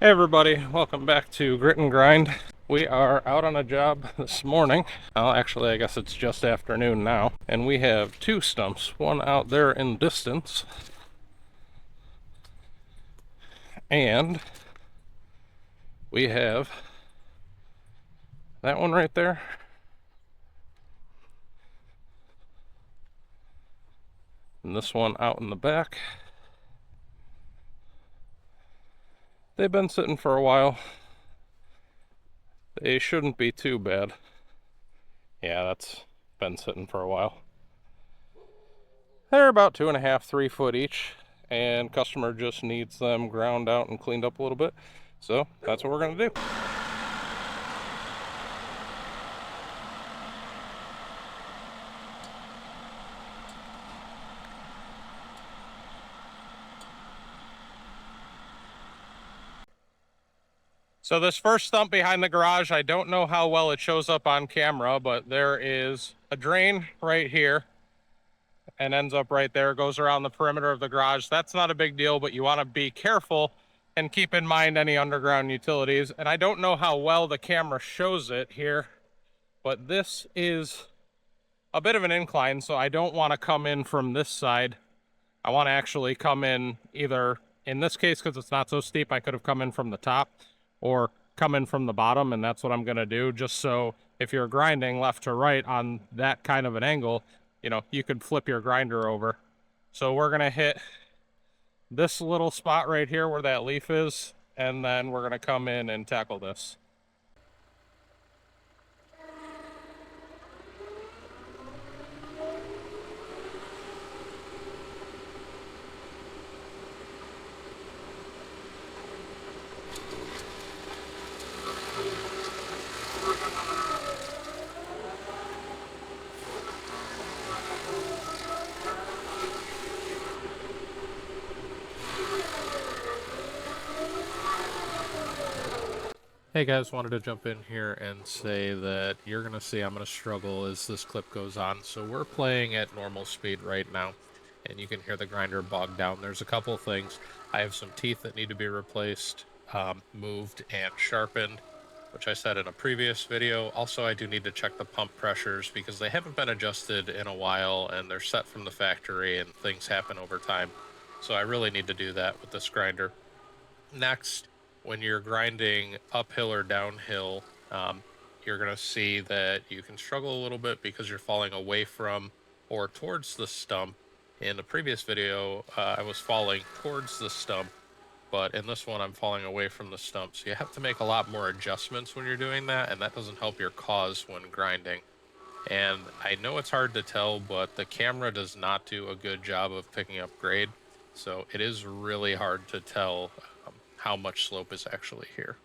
Hey everybody, welcome back to Grit and Grind. We are out on a job this morning. Well, actually, I guess it's just afternoon now. And we have two stumps, one out there in the distance. And we have that one right there. And this one out in the back. They've been sitting for a while. They shouldn't be too bad. Yeah, that's been sitting for a while. They're about 2.5, 3 foot each, and customer just needs them ground out and cleaned up a little bit. So that's what we're gonna do. So this first stump behind the garage, I don't know how well it shows up on camera, but there is a drain right here and ends up right there, goes around the perimeter of the garage. That's not a big deal, but you want to be careful and keep in mind any underground utilities. And I don't know how well the camera shows it here, but this is a bit of an incline, so I don't want to come in from this side. I want to actually come in either, in this case, because it's not so steep, I could have come in from the top or come in from the bottom, and that's what I'm going to do, just so if you're grinding left to right on that kind of an angle, you know, you could flip your grinder over. So we're going to hit this little spot right here where that leaf is, and then we're going to come in and tackle this. Hey guys, wanted to jump in here and say that you're going to see I'm going to struggle as this clip goes on. So we're playing at normal speed right now, and you can hear the grinder bogged down. There's a couple things. I have some teeth that need to be replaced, moved, and sharpened, which I said in a previous video. Also, I do need to check the pump pressures because they haven't been adjusted in a while, and they're set from the factory, and things happen over time. So I really need to do that with this grinder. Next, when you're grinding uphill or downhill, you're going to see that you can struggle a little bit because you're falling away from or towards the stump. In the previous video, I was falling towards the stump, but in this one, I'm falling away from the stump. So you have to make a lot more adjustments when you're doing that, and that doesn't help your cause when grinding. And I know it's hard to tell, but the camera does not do a good job of picking up grade. So it is really hard to tell how much slope is actually here.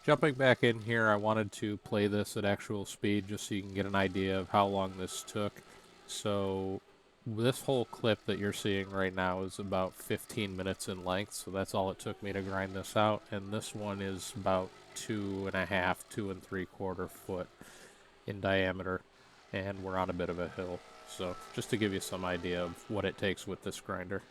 Jumping back in here, I wanted to play this at actual speed just so you can get an idea of how long this took. So this whole clip that you're seeing right now is about 15 minutes in length, so that's all it took me to grind this out. And this one is about 2.5, 2 3/4 foot in diameter, and we're on a bit of a hill. So just to give you some idea of what it takes with this grinder.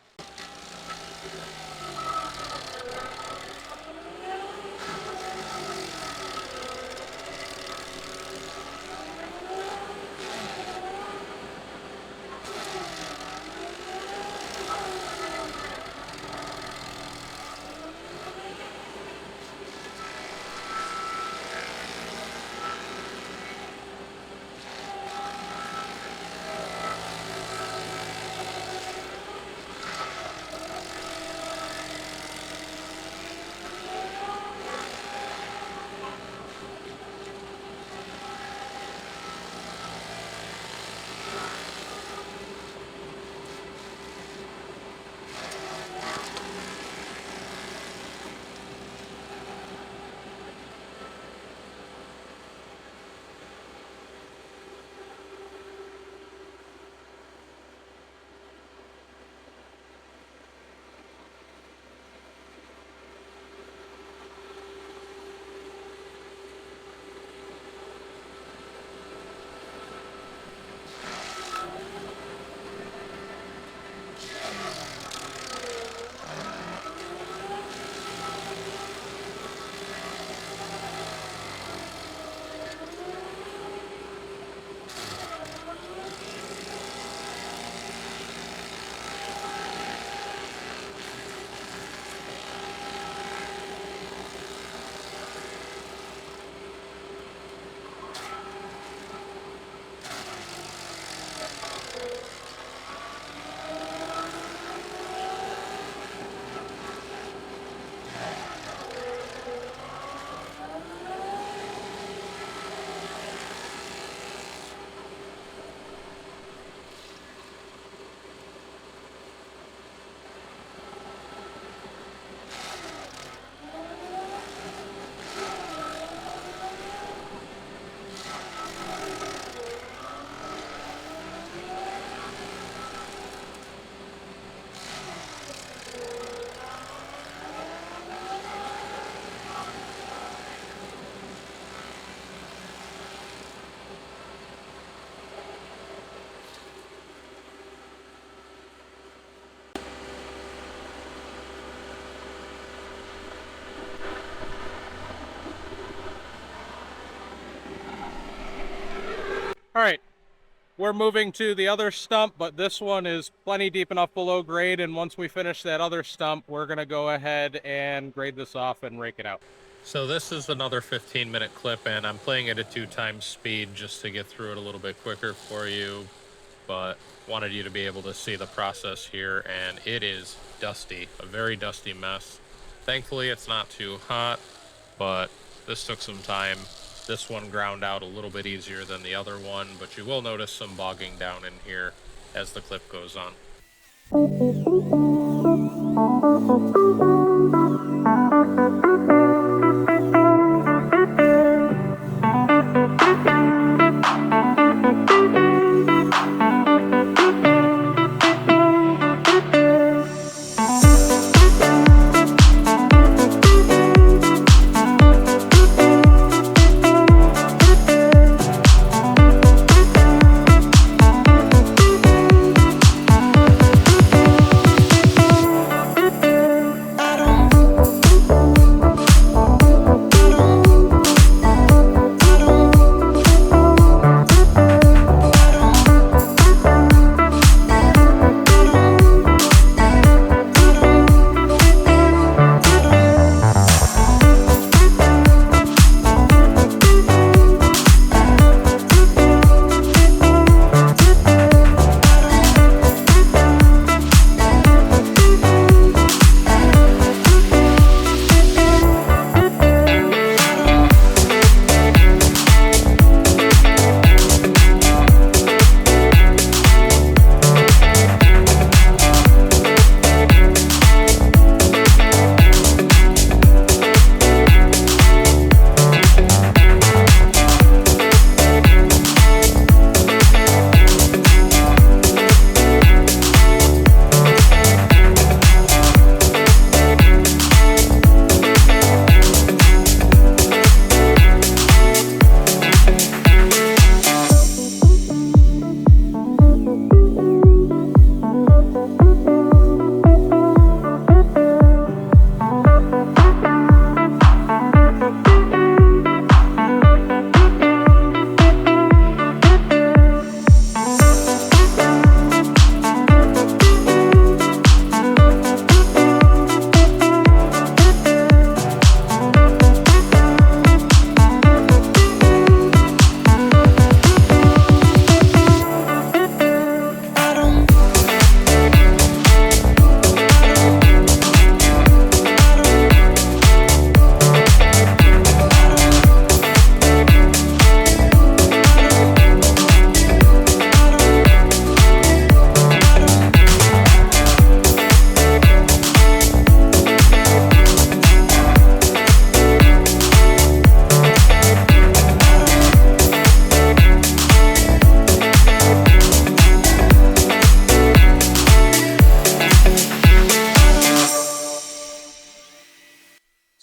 All right, we're moving to the other stump, but this one is plenty deep enough below grade, and once we finish that other stump, we're gonna go ahead and grade this off and rake it out. So this is another 15-minute clip, and I'm playing it at 2x speed just to get through it a little bit quicker for you, but wanted you to be able to see the process here, and it is dusty, a very dusty mess. Thankfully, it's not too hot, but this took some time. This one ground out a little bit easier than the other one, but you will notice some bogging down in here as the clip goes on.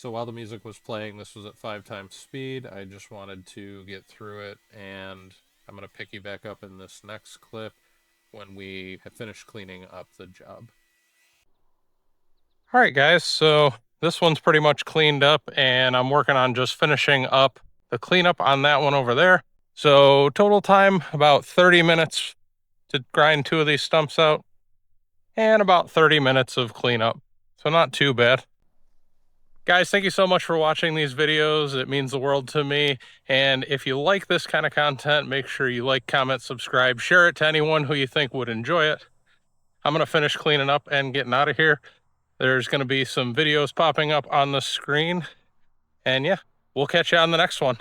So while the music was playing, this was at 5 times speed. I just wanted to get through it, and I'm going to pick you back up in this next clip when we have finished cleaning up the job. All right, guys, so this one's pretty much cleaned up, and I'm working on just finishing up the cleanup on that one over there. So total time, about 30 minutes to grind 2 of these stumps out, and about 30 minutes of cleanup. So not too bad. Guys, thank you so much for watching these videos. It means the world to me. And if you like this kind of content, make sure you like, comment, subscribe, share it to anyone who you think would enjoy it. I'm going to finish cleaning up and getting out of here. There's going to be some videos popping up on the screen. And yeah, we'll catch you on the next one.